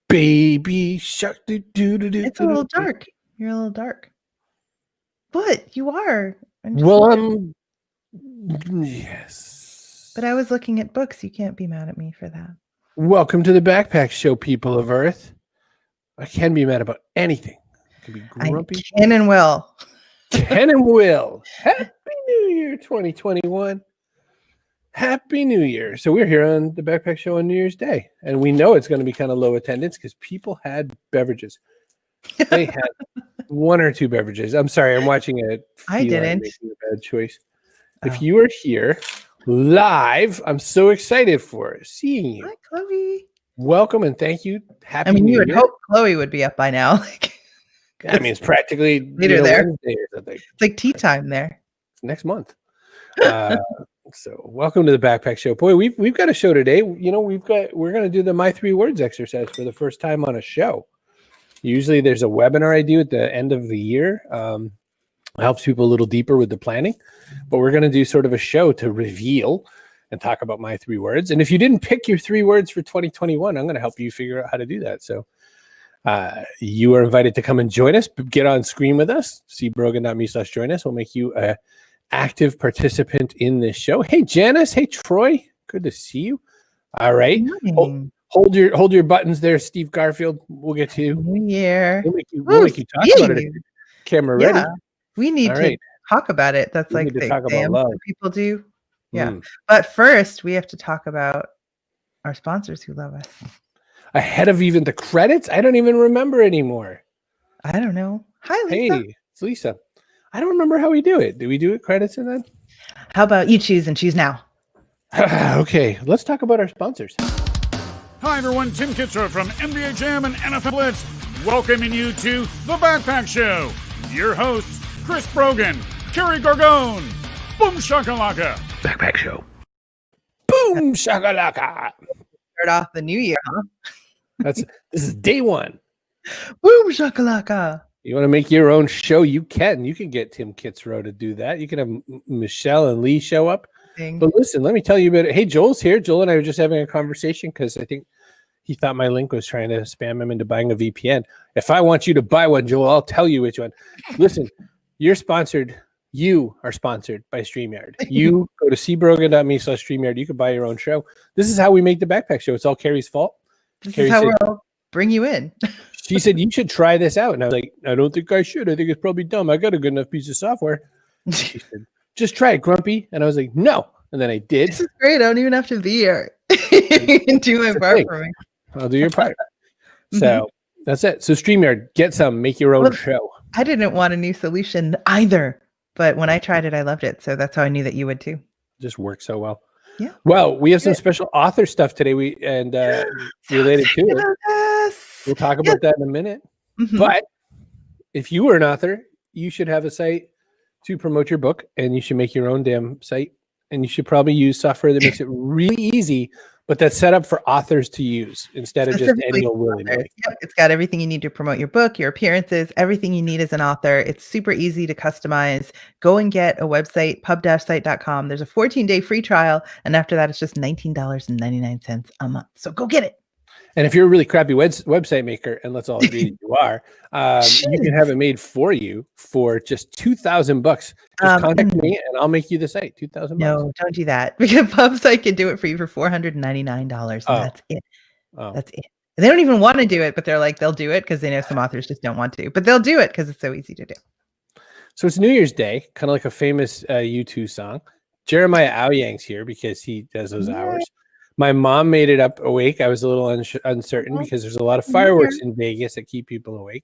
Baby shark. It's a little dark. You're a little dark. But you are. Yes. But I was looking at books. You can't be mad at me for that. Welcome to the Backpack Show, people of Earth. I can be mad about anything. I can be grumpy. I can and will. Can and will. Happy New Year 2021. Happy New Year. So we're here on the Backpack Show on New Year's Day. And we know it's going to be kind of low attendance because people had beverages. They had one or two beverages. I'm sorry. I'm watching it. I didn't. Making a bad choice. Oh. If you are here live, I'm so excited for seeing you. Hi, Chloe. Welcome and thank you. Happy New Year. You would hope Chloe would be up by now. I mean, it's practically later there. Wednesday or something. It's like tea time there. It's next month. So welcome to the Backpack Show. Boy, we've got a show today. You know, we're going to do the My 3 Words exercise for the first time on a show. Usually there's a webinar I do at the end of the year. It helps people a little deeper with the planning, but we're going to do sort of a show to reveal and talk about my 3 words. And if you didn't pick your 3 words for 2021, I'm going to help you figure out how to do that. So you are invited to come and join us, get on screen with us, cbrogan.me/join us. We'll make you a active participant in this show. Hey, Janice. Hey, Troy. Good to see you. All right. Hold your buttons there, Steve Garfield. We'll get to you. New Year. We'll make you talk about it. Camera ready. We need to talk about it. That's like the exam people do. Yeah. But first, we have to talk about our sponsors who love us. Ahead of even the credits? I don't even remember anymore. I don't know. Hi, Lisa. Hey, it's Lisa. I don't remember how we do it. Do we do it credits and then? How about you choose and choose now? Okay, let's talk about our sponsors. Hi, everyone. Tim Kitzrow from NBA Jam and NFL Blitz, welcoming you to The Backpack Show. Your hosts, Chris Brogan, Kerry Gargone, Boom Shakalaka. Backpack Show. Boom Shakalaka. Start off the new year, huh? This is day one. Boom Shakalaka. You want to make your own show? You can. You can get Tim Kitzrow to do that. You can have Michelle and Lee show up. But listen, let me tell you about it. Hey, Joel's here. Joel and I were just having a conversation because I think he thought my link was trying to spam him into buying a VPN. If I want you to buy one, Joel, I'll tell you which one. Listen, you're sponsored. You are sponsored by StreamYard. You go to cbrogan.me/StreamYard. You can buy your own show. This is how we make the Backpack Show. It's all Kerry's fault. This is how we'll bring you in. She said, you should try this out. And I was like, I don't think I should. I think it's probably dumb. I got a good enough piece of software. She said, just try it, Grumpy. And I was like, no. And then I did. This is great. I don't even have to be here. You can do my part for me. I'll do your part. So that's it. So StreamYard, get some, make your own show. I didn't want a new solution either. But when I tried it, I loved it. So that's how I knew that you would too. Just worked so well. Yeah. Well, we have some special author stuff today. Related to it. We'll talk about that in a minute. But if you were an author, you should have a site to promote your book, and you should make your own damn site. And you should probably use software that makes it really easy, but that's set up for authors to use instead of just any old willy-nilly. Yep, it's got everything you need to promote your book, your appearances, everything you need as an author. It's super easy to customize. Go and get a website, pub-site.com. There's a 14-day free trial, and after that, it's just $19.99 a month. So go get it. And if you're a really crappy website maker, and let's all agree you are, you can have it made for you for just $2,000. Just contact me, and I'll make you the site. $2,000. No, don't do that, because PubSite can do it for you for $499. That's it. That's it. And they don't even want to do it, but they're like, they'll do it because they know some authors just don't want to. But they'll do it because it's so easy to do. So it's New Year's Day, kind of like a famous U2 song. Jeremiah Aoyang's here because he does those hours. My mom made it up awake. I was a little uncertain because there's a lot of fireworks in Vegas that keep people awake.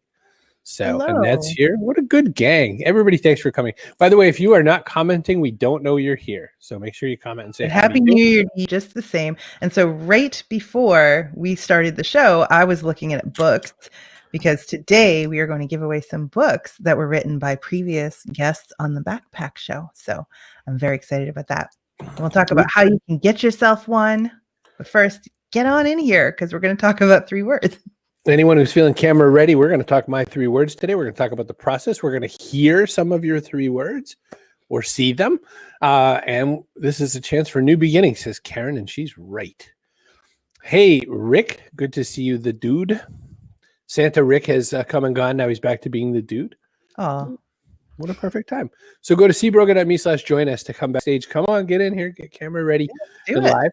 So, and that's here. What a good gang. Everybody, thanks for coming. By the way, if you are not commenting, we don't know you're here. So make sure you comment and say Happy New Year to you just the same. And so right before we started the show, I was looking at books because today we are going to give away some books that were written by previous guests on the Backpack Show. So I'm very excited about that. And we'll talk about how you can get yourself one. But first, get on in here because we're going to talk about 3 words. Anyone who's feeling camera ready, we're going to talk my 3 words today. We're going to talk about the process. We're going to hear some of your 3 words or see them. And this is a chance for new beginnings, says Karen, and she's right. Hey, Rick, good to see you, the dude. Santa Rick has come and gone. Now he's back to being the dude. Oh, What a perfect time. So go to cbrogan.me/join us to come backstage. Come on, get in here, get camera ready. do Get it. live.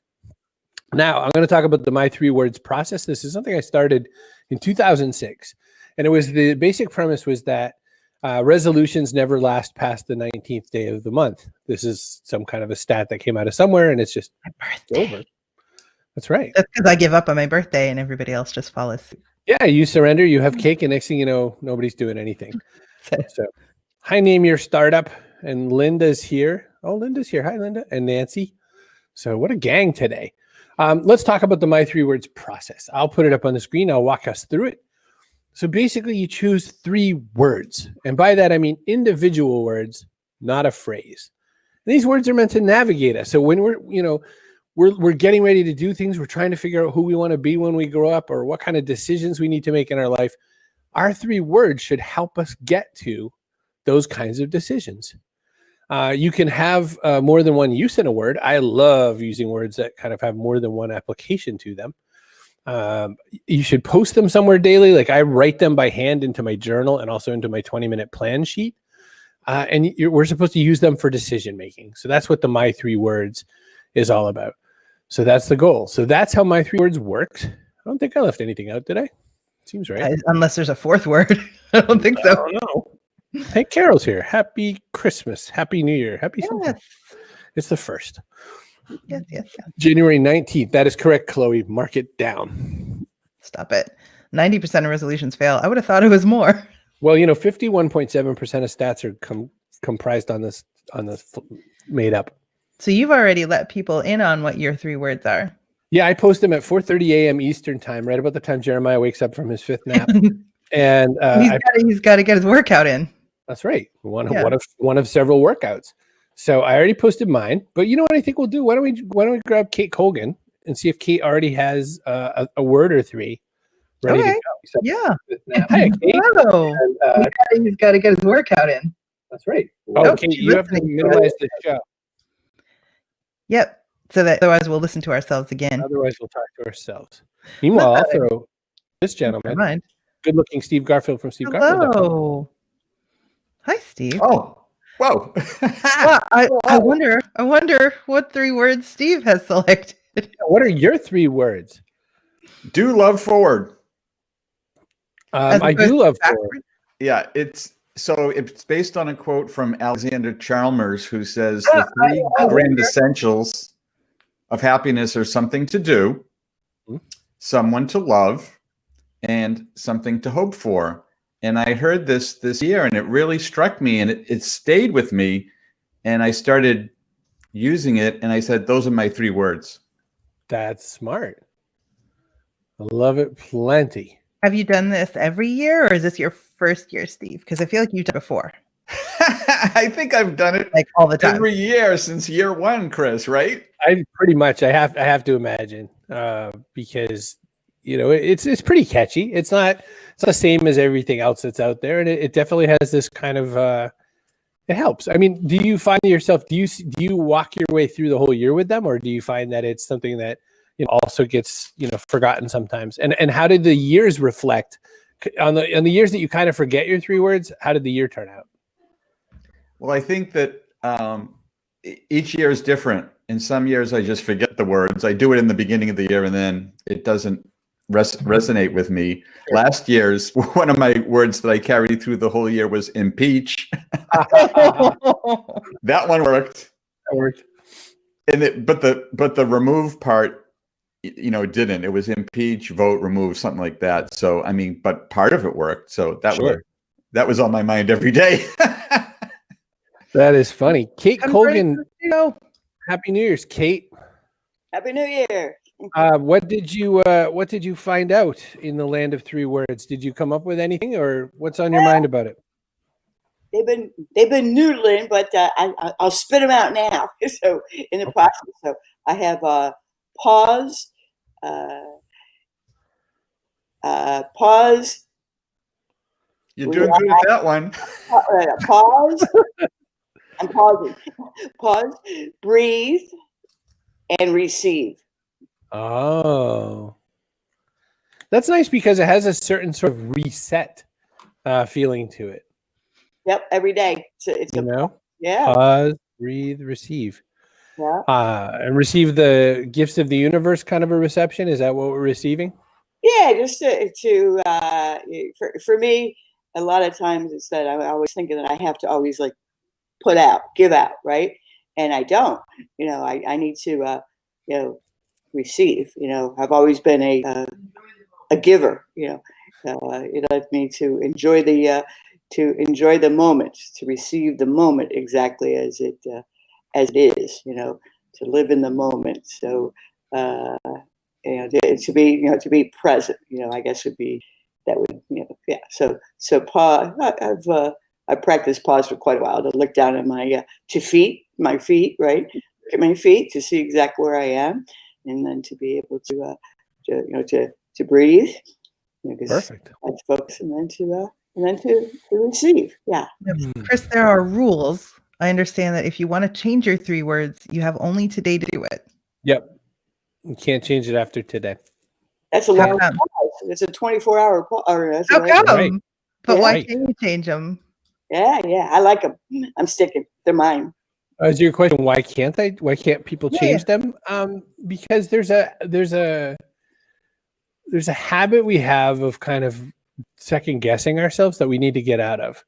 Now, I'm going to talk about the My 3 Words process. This is something I started in 2006. And it was the basic premise was that resolutions never last past the 19th day of the month. This is some kind of a stat that came out of somewhere, and it's just My birthday. over. That's right. That's because I give up on my birthday and everybody else just follows suit. Yeah, you surrender, you have cake, and next thing you know, nobody's doing anything. So, hi, name your startup. And Linda's here. Oh, Linda's here. Hi, Linda. And Nancy. So, what a gang today. Let's talk about the My 3 Words process. I'll put it up on the screen. I'll walk us through it. So, basically, you choose 3 words. And by that, I mean individual words, not a phrase. And these words are meant to navigate us. So, when we're getting ready to do things, we're trying to figure out who we want to be when we grow up or what kind of decisions we need to make in our life. Our 3 words should help us get to those kinds of decisions. You can have more than one use in a word. I love using words that kind of have more than one application to them. You should post them somewhere daily. Like I write them by hand into my journal and also into my 20-minute plan sheet. And we're supposed to use them for decision making. So that's what the My 3 Words is all about. So that's the goal. So that's how My 3 Words works. I don't think I left anything out, did I? Seems right. Unless there's a 4th word. I don't think so. I don't know. Hey, Carol's here. Happy Christmas. Happy New Year. Happy something. It's the 1st. Yes. January 19th. That is correct, Chloe. Mark it down. Stop it. 90% of resolutions fail. I would have thought it was more. Well, 51.7% of stats are comprised on this made up. So you've already let people in on what your 3 words are. Yeah, I post them at 4:30 a.m. Eastern time, right about the time Jeremiah wakes up from his 5th nap. And he's got to get his workout in. That's right. One of several workouts. So I already posted mine, but you know what I think we'll do? Why don't we grab Kate Colgan and see if Kate already has a word or 3 ready to go. So, yeah. Hi, Kate. Hello. And, he's got to get his workout in. That's right. Oh, Kate, you have to minimize the show. Yep. So that otherwise we'll listen to ourselves again. Otherwise we'll talk to ourselves. Meanwhile, I'll throw this gentleman. Good-looking Steve Garfield from Steve Garfield. Hello. Hi, Steve. Oh, whoa. Well, I wonder what 3 words Steve has selected. What are your 3 words? Do love forward. I do love forward. Yeah, it's based on a quote from Alexander Chalmers, who says the 3 grand essentials of happiness are something to do, someone to love, and something to hope for. And I heard this year, and it really struck me, and it stayed with me. And I started using it, and I said, those are my 3 words. That's smart. I love it plenty. Have you done this every year, or is this your first year, Steve? Because I feel like you've done it before. I think I've done it like all the time. Every year since year 1, Chris, right? I pretty much I have to imagine because it's pretty catchy. It's not the same as everything else that's out there, and it definitely has this kind of it helps. I mean, do you find yourself do you walk your way through the whole year with them, or do you find that it's something that also gets forgotten sometimes? And how did the years reflect on the years that you kind of forget your 3 words? How did the year turn out? Well, I think that each year is different. In some years, I just forget the words. I do it in the beginning of the year, and then it doesn't resonate with me. Sure. Last year's one of my words that I carried through the whole year was impeach. That one worked. That worked. And but the remove part, didn't. It was impeach, vote, remove, something like that. So I mean, but part of it worked. So that was on my mind every day. That is funny. Kate Colgan, Happy New Year's, Kate. Happy New Year. What did you find out in the land of 3 words? Did you come up with anything, or what's on your mind about it? They've been noodling, but I'll spit them out now. So in the process, so I have pause, pause. You're doing good at that one. Pause. I'm pausing. Pause, breathe, and receive. Oh, That's nice because it has a certain sort of reset feeling to it. Yep, every day. It's You know, yeah, pause, breathe, receive. yeah, And receive the gifts of the universe kind of a reception. Is that what we're receiving? yeah. Just for me, a lot of times it's that I'm always thinking that I have to always like put out, give out, right? And I don't. I need to receive. I've always been a giver. It led me to enjoy the moment, to receive the moment exactly as it is. To live in the moment. So to be present. I guess would be that would yeah. So pause. I've practiced pause for quite a while. To look down at my my feet, right? Look at my feet to see exactly where I am, and then to be able to breathe. Perfect. To focus, and then to receive. Yeah. Chris, there are rules. I understand that if you want to change your 3 words, you have only today to do it. Yep. You can't change it after today. That's a How long come? pause. It's a 24-hour pause. How come? Right. But why Right. can't you change them? Yeah, I like them. I'm sticking. They're mine. Is your question why can't they? Why can't people Yeah, change them? Because there's a habit we have of kind of second guessing ourselves that we need to get out of.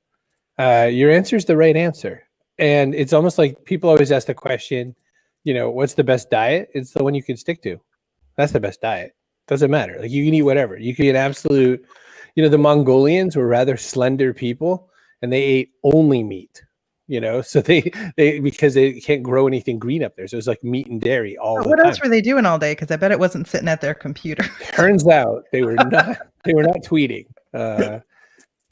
Your answer is the right answer, and it's almost like people always ask the question, what's the best diet? It's the one you can stick to. That's the best diet. Doesn't matter. Like you can eat whatever. You can eat absolute. The Mongolians were rather slender people, and they ate only meat. So they because they can't grow anything green up there, so it's like meat and dairy all the time. What else were they doing all day? Because I bet it wasn't sitting at their computer. Turns out they were not. They were not tweeting. They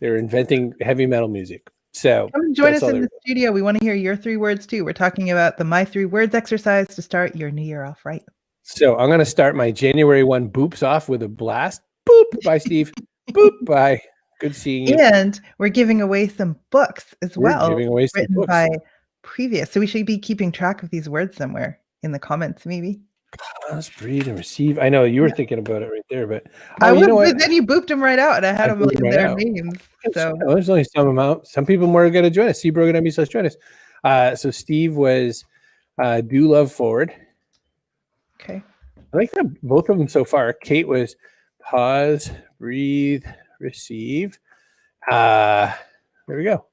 were inventing heavy metal music. So Come and join us in the studio. We want to hear your 3 words too. We're talking about the My 3 Words exercise to start your new year off right. So I'm going to start my January 1 boops off with a blast. Boop. Bye, Steve. Boop. Bye. Good seeing you. And we're giving away some books as We're well, giving away some written books. by previous. So we should be keeping track of these words somewhere in the comments, maybe. Pause, breathe, and receive. I know you were thinking about it right there, but Then you booped them right out, and I had them in right their out. names. So There's only some amount. Some people more going to join us. Brogan.me/join us. So Steve was do love forward. okay. I like them, both of them so far. Kate was pause, breathe, receive. There we go.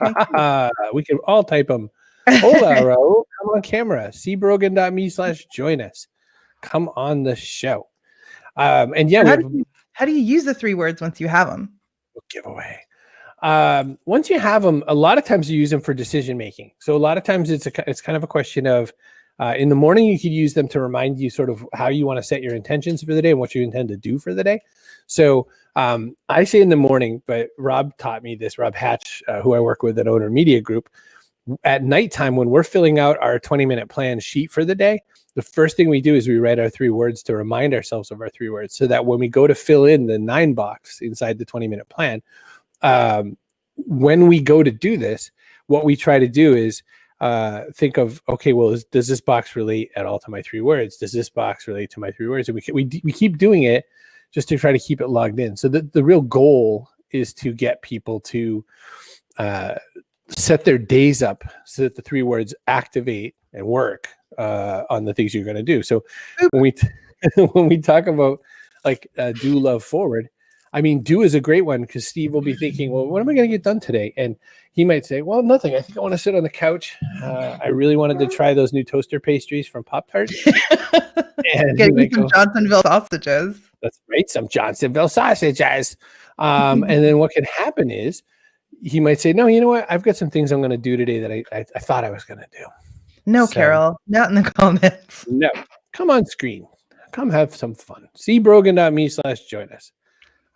Okay. We can all type them. Hola, Raul. Come on camera. cbrogan.me/join us. Come on the show. And yeah, how do you use the 3 words once you have them? Giveaway. Once you have them, a lot of times you use them for decision making. So a lot of times it's kind of a question of in the morning you could use them to remind you sort of how you want to set your intentions for the day and what you intend to do for the day. So I say in the morning, but Rob taught me this. Rob Hatch, who I work with at Owner Media Group, at nighttime when we're filling out our 20-minute plan sheet for the day, the first thing we do is we write our 3 words to remind ourselves of our 3 words, so that when we go to fill in the 9 box inside the 20-minute plan, when we go to do this, what we try to do is think of, okay, well, does this box relate at all to my 3 words? Does this box relate to my 3 words? And we keep doing it just to try to keep it logged in. So the real goal is to get people to set their days up so that the 3 words activate and work on the things you're going to do. So when we talk about like do love forward, I mean, do is a great one because Steve will be thinking, well, what am I going to get done today? And he might say, well, nothing. I think I want to sit on the couch. I really wanted to try those new toaster pastries from Pop-Tarts. And getting some Johnsonville sausages. That's right, some Johnsonville sausages. And then what can happen is he might say, no, you know what? I've got some things I'm going to do today that I thought I was going to do. No, Carol, not in the comments. No, come on screen. Come have some fun. cbrogan.me/join us.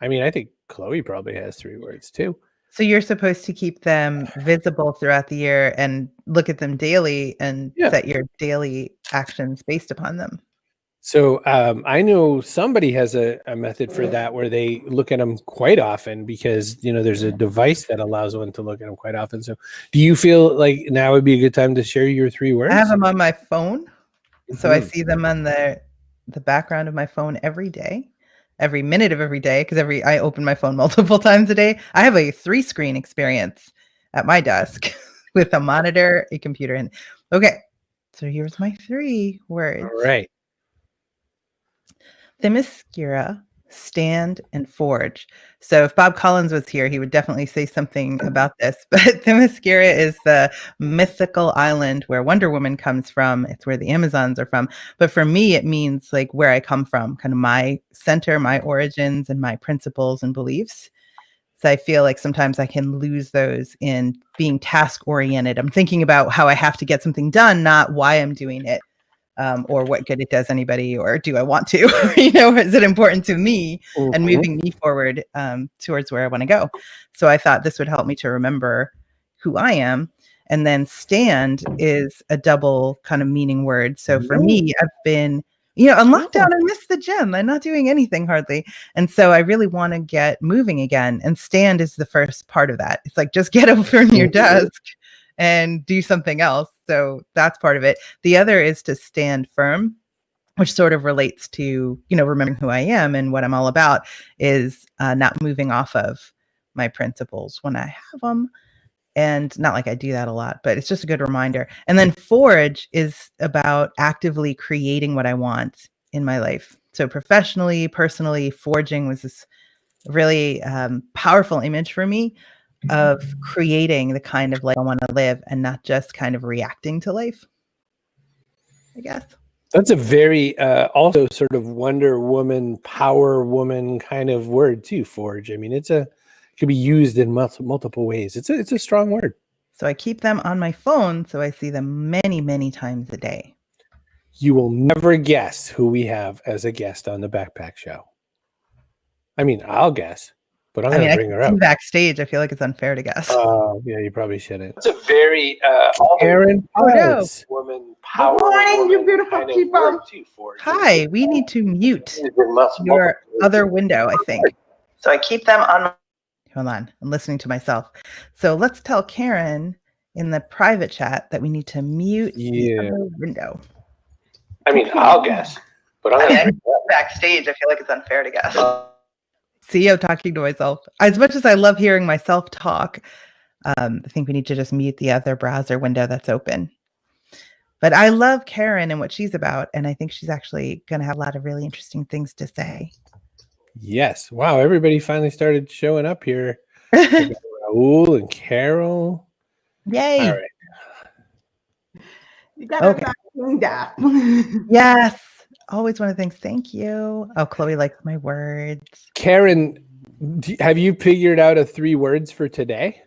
I mean, I think Chloe probably has 3 words too. So you're supposed to keep them visible throughout the year and look at them daily and set your daily actions based upon them. So I know somebody has a method for that where they look at them quite often because, there's a device that allows one to look at them quite often. So do you feel like now would be a good time to share your 3 words? I have them on my phone. So I see them on the background of my phone every day. every minute of every day because I open my phone multiple times a day. I have a 3-screen experience at my desk with a monitor, a computer, and okay. So here's my 3 words. All right. Themyscira, stand, and forge. So if Bob Collins was here, he would definitely say something about this. But Themyscira is the mythical island where Wonder Woman comes from. It's where the Amazons are from. But for me, it means like where I come from, kind of my center, my origins, and my principles and beliefs. So I feel like sometimes I can lose those in being task oriented. I'm thinking about how I have to get something done, not why I'm doing it. Or what good it does anybody, or do I want to? Is it important to me and moving me forward towards where I want to go? So I thought this would help me to remember who I am. And then stand is a double kind of meaning word. So for me, I've been, on lockdown, I missed the gym. I'm not doing anything hardly. And so I really want to get moving again. And stand is the first part of that. It's like, just get over in your desk and do something else. So that's part of it. The other is to stand firm, which sort of relates to, remembering who I am and what I'm all about, is not moving off of my principles when I have them. And not like I do that a lot, but it's just a good reminder. And then forge is about actively creating what I want in my life. So professionally, personally, forging was this really powerful image for me of creating the kind of life I want to live and not just kind of reacting to life, I guess. That's a very also sort of Wonder Woman, Power Woman kind of word too, forge. I mean, it could be used in multiple ways. It's a strong word. So I keep them on my phone so I see them many, many times a day. You will never guess who we have as a guest on the Backpack Show. I mean, I'll guess. But I'm going to bring her up. Backstage, I feel like it's unfair to guess. Oh, yeah, you probably shouldn't. It's a very Aaron woman, power. Good morning, you beautiful people. Hi, we need to mute your other window, I think. So I keep them on. Hold on, I'm listening to myself. So let's tell Karen in the private chat that we need to mute the other window. I mean, I'll guess. But I'm going to backstage, I feel like it's unfair to guess. CEO talking to myself. As much as I love hearing myself talk, I think we need to just mute the other browser window that's open. But I love Karen and what she's about, and I think she's actually going to have a lot of really interesting things to say. Yes. Wow, everybody finally started showing up here. Raul and Carol. Yay. All right. You got to cleaned up. Yes. Always want to think, thank you. Oh, Chloe likes my words. Karen, have you figured out 3 words for today?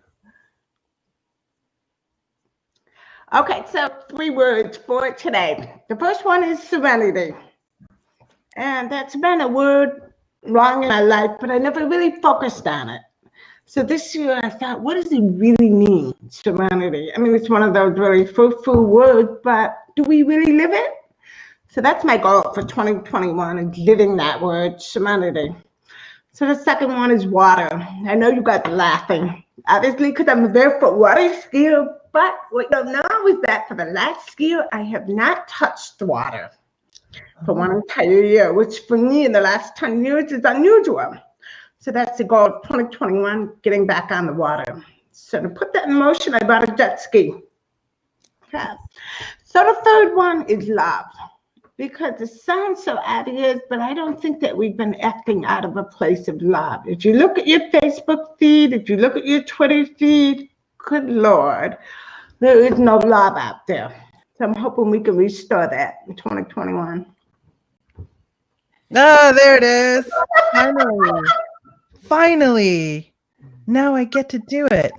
Okay, so 3 words for today. The first one is serenity. And that's been a word long in my life, but I never really focused on it. So this year I thought, what does it really mean, serenity? I mean, it's one of those really frou-frou words, but do we really live it? So that's my goal for 2021, is living that word, serenity. So the second one is water. I know you guys are laughing, obviously, because I'm a barefoot water skier, but what you'll know is that for the last year, I have not touched the water for one entire year, which for me in the last 10 years is unusual. So that's the goal of 2021, getting back on the water. So to put that in motion, I bought a jet ski. Okay. So the third one is love. Because it sounds so obvious, but I don't think that we've been acting out of a place of love. If you look at your Facebook feed, if you look at your Twitter feed, good Lord, there is no love out there. So I'm hoping we can restore that in 2021. Oh, there it is. Finally. Finally. Now I get to do it.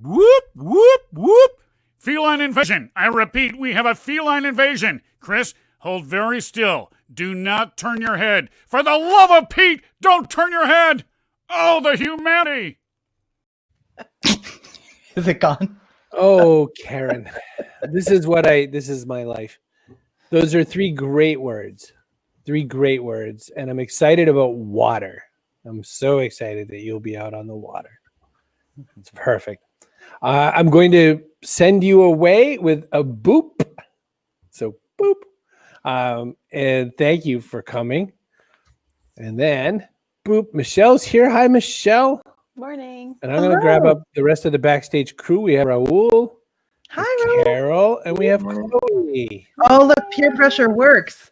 Whoop, whoop, whoop. Feline invasion. I repeat, we have a feline invasion. Chris, hold very still. Do not turn your head. For the love of Pete, don't turn your head. Oh, the humanity. Is it gone? Oh, Karen. This is my life. Those are 3 great words. 3 great words. And I'm excited about water. I'm so excited that you'll be out on the water. It's perfect. I'm going to send you away with a boop. So boop. And thank you for coming. And then, boop, Michelle's here. Hi, Michelle. Morning. And I'm going to grab up the rest of the backstage crew. We have Raul. Hi, Raul. Carol. And we have Chloe. Oh, look, peer pressure works.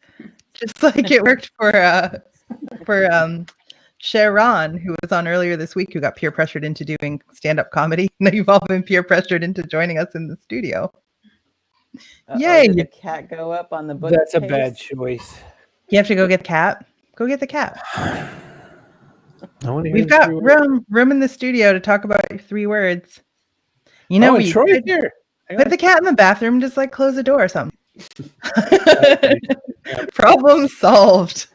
Just like it worked for Sharon, who was on earlier this week, who got peer pressured into doing stand-up comedy. Now you've all been peer pressured into joining us in the studio. Yay! Did the cat go up on the book? That's a bad choice. You have to go get the cat. Go get the cat. We've got room in the studio to talk about your 3 words. You know, we Troy's here. Put the cat in the bathroom, just like close the door or something. Problem solved.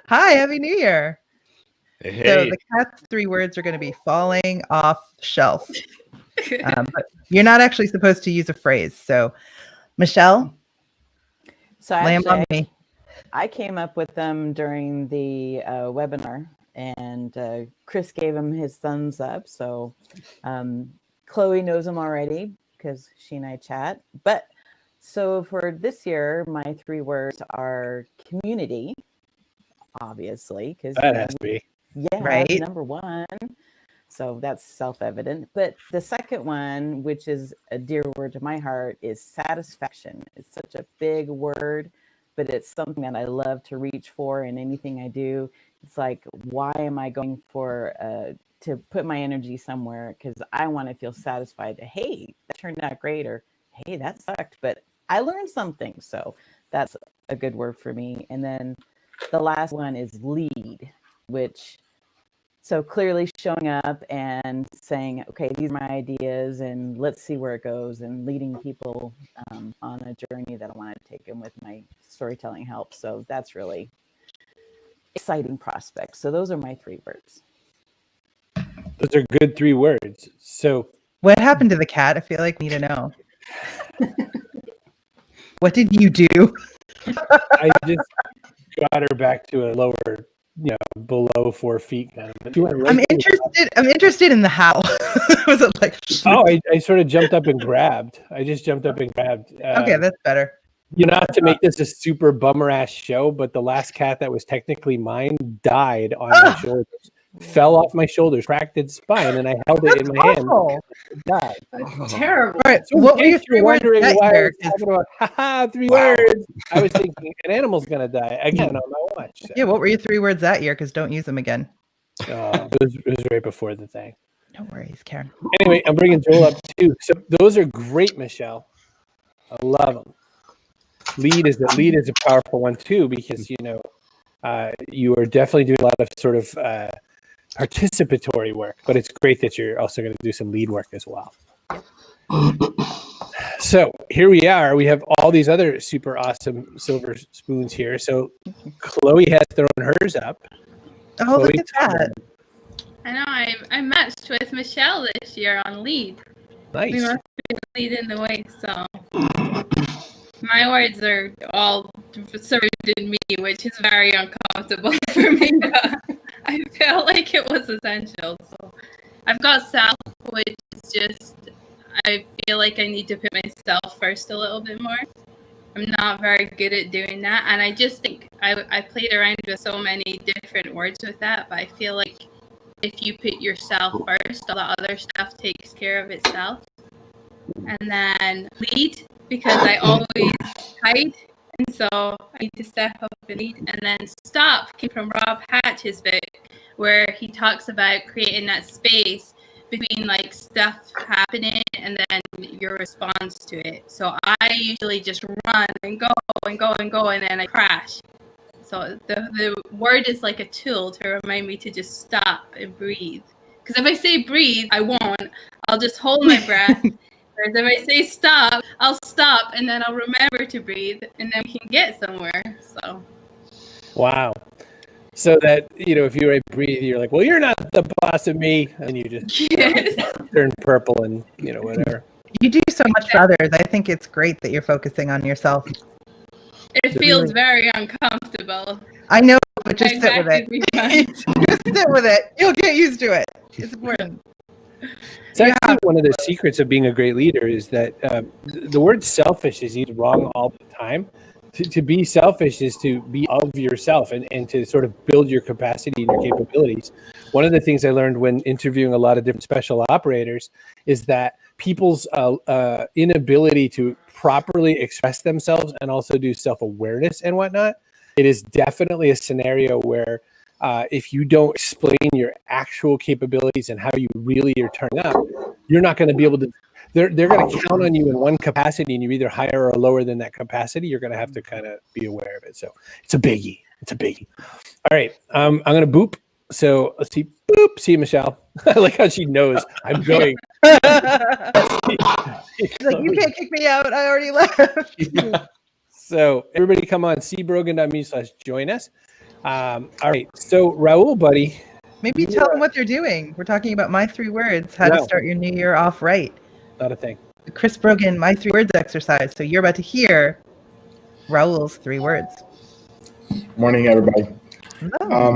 Hi, Happy New Year. Hey. So the cat's 3 words are going to be falling off shelf. But you're not actually supposed to use a phrase. So, Michelle, lay 'em on me. I came up with them during the webinar, and Chris gave him his thumbs up. So Chloe knows them already because she and I chat. But so for this year, my 3 words are community, obviously, because that has to be. Yeah, right. Number 1. So that's self-evident. But the second one, which is a dear word to my heart, is satisfaction. It's such a big word, but it's something that I love to reach for in anything I do. It's like, why am I going for to put my energy somewhere? Because I want to feel satisfied. Hey, that turned out great, or hey, that sucked, but I learned something. So that's a good word for me. And then the last one is lead, which, so clearly showing up and saying, okay, these are my ideas and let's see where it goes, and leading people on a journey that I want to take them with my storytelling help. So that's really exciting prospects. So those are my 3 words. Those are good 3 words. So what happened to the cat? I feel like we need to know. What did you do? I just got her back to a lower, below 4 feet kind of. I'm interested in the how. Was it like? Oh, I sort of jumped up and grabbed. Okay, that's better. Not to make this a super bummer ass show, but the last cat that was technically mine died on my shoulders. Fell off my shoulders, cracked its spine, and I held it in my hand. It died. That's terrible. All right, so what were your 3 words? Wondering why I was talking about 3 words. I was thinking an animal's gonna die again on my watch. So. Yeah, what were your 3 words that year? Because don't use them again. It was right before the thing. No worries, Karen. Anyway, I'm bringing Joel up too. So those are great, Michelle. I love them. Lead is a powerful one too, because you are definitely doing a lot of sort of participatory work, but it's great that you're also going to do some lead work as well. So here we are. We have all these other super awesome silver spoons here. So Chloe has thrown hers up. Oh, look at that. I know. I matched with Michelle this year on lead. Nice. We must be leading the way. So my words are all served in me, which is very uncomfortable for me. I felt like it was essential. So I've got self, which is just, I feel like I need to put myself first a little bit more. I'm not very good at doing that. And I just think I played around with so many different words with that, but I feel like if you put yourself first, all the other stuff takes care of itself. And then lead, because I always hide. And so I need to step up and lead. And then stop came from Rob Hatch's book, where he talks about creating that space between like stuff happening and then your response to it. So I usually just run and go and go and go, and then I crash. So the word is like a tool to remind me to just stop and breathe. Because if I say breathe, I won't. I'll just hold my breath. Whereas if I say stop, I'll stop and then I'll remember to breathe, and then we can get somewhere. So. Wow. So that, if you breathe, you're like, well, you're not the boss of me. And you just turn purple and, whatever. You do so much for others. I think it's great that you're focusing on yourself. It feels very uncomfortable. I know, but just sit with it. Just sit with it. You'll get used to it. It's important. It's actually one of the secrets of being a great leader is that the word selfish is used wrong all the time to be selfish is to be of yourself and to sort of build your capacity and your capabilities. One of the things I learned when interviewing a lot of different special operators is that people's inability to properly express themselves and also do self-awareness and whatnot, it is definitely a scenario where if you don't explain your actual capabilities and how you really are turning up, you're not going to be able to. They're going to count on you in one capacity, and you're either higher or lower than that capacity. You're going to have to kind of be aware of it. So it's a biggie. It's a biggie. All right, I'm going to boop. So let's see. Boop. See you, Michelle. I like how she knows I'm going. She's like, you can't kick me out. I already left. So everybody come on cbrogan.me/join us. All right. So Raul, buddy. Maybe tell them what they're doing. We're talking about my 3 words, how to start your new year off right. Not a thing. The Chris Brogan My 3 Words exercise. So you're about to hear Raul's 3 words. Morning, everybody.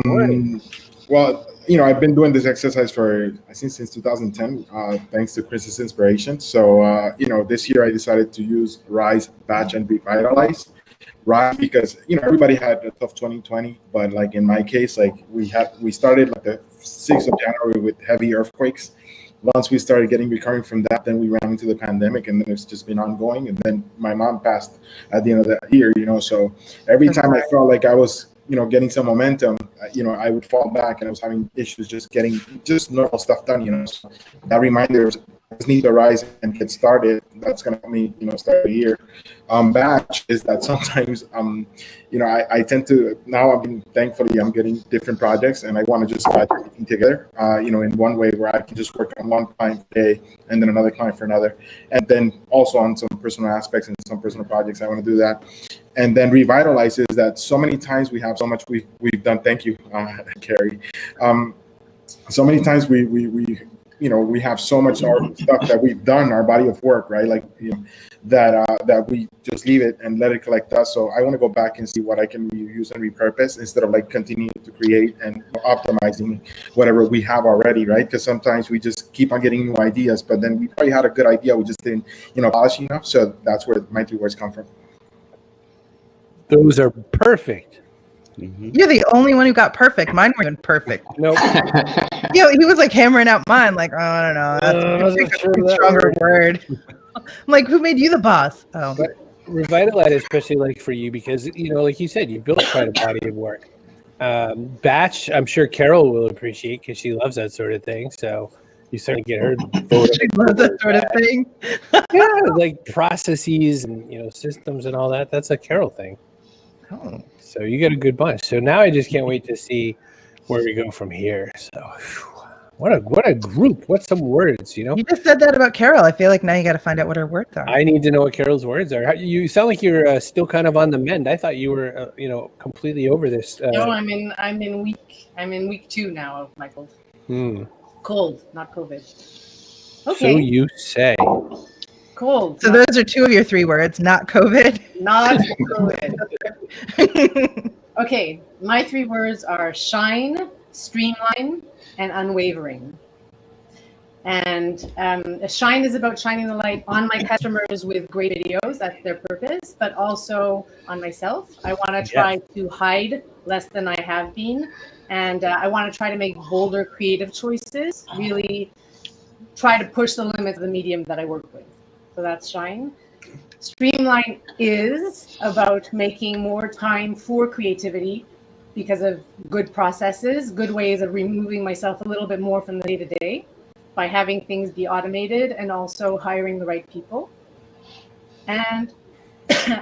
Morning. Well, I've been doing this exercise for, I think, since 2010, thanks to Chris's inspiration. So, this year I decided to use Rise, Batch, and Revitalize. Rise because, everybody had a tough 2020, but like in my case, like we started like the 6th of January with heavy earthquakes. Once we started recovering from that, then we ran into the pandemic, and then it's just been ongoing. And then my mom passed at the end of the year, so every time I felt like I was, getting some momentum, I would fall back, and I was having issues just getting normal stuff done, So that reminder is I just need to rise and get started. That's going to help me, start the year. Batch is that sometimes, I tend to, now thankfully I'm getting different projects, and I want to just batch everything together, in one way where I can just work on one client for a day and then another client for another. And then also on some personal aspects and some personal projects, I want to do that. And then Revitalize is that so many times we have so much we've done. Thank you, Kerry. So many times we have so much stuff that we've done, our body of work, right? Like that we just leave it and let it collect dust. So I want to go back and see what I can reuse and repurpose instead of like continuing to create and optimizing whatever we have already, right? Because sometimes we just keep on getting new ideas, but then we probably had a good idea, we just didn't, polish enough. So that's where my 3 words come from. Those are perfect. Mm-hmm. You're the only one who got perfect. Mine weren't even perfect. Nope. He was like hammering out mine. Like, oh, I don't know. That's a stronger word. I'm like, who made you the boss? Oh, but Revitalize, especially like for you, because like you said, you built quite a body of work. Batch, I'm sure Carol will appreciate because she loves that sort of thing. So you certainly get her. She loves that sort of thing. Yeah, like processes and systems and all that. That's a Carol thing. Oh. So you get a good bunch. So now I just can't wait to see where we go from here. So what a group. What's some words, You just said that about Carol. I feel like now you got to find out what her words are. I need to know what Carol's words are. You sound like you're still kind of on the mend. I thought you were, completely over this. No, I'm in week 2 now of my cold. Cold, not COVID. Okay. So you say. Cold. So those are 2 of your 3 words, not COVID. Not COVID. Okay, my 3 words are shine, streamline, and unwavering. And shine is about shining the light on my customers with great videos. That's their purpose, but also on myself. I want to try to hide less than I have been. And I want to try to make bolder creative choices, really try to push the limits of the medium that I work with. So that's shine. Streamline is about making more time for creativity because of good processes, good ways of removing myself a little bit more from the day-to-day by having things be automated and also hiring the right people. And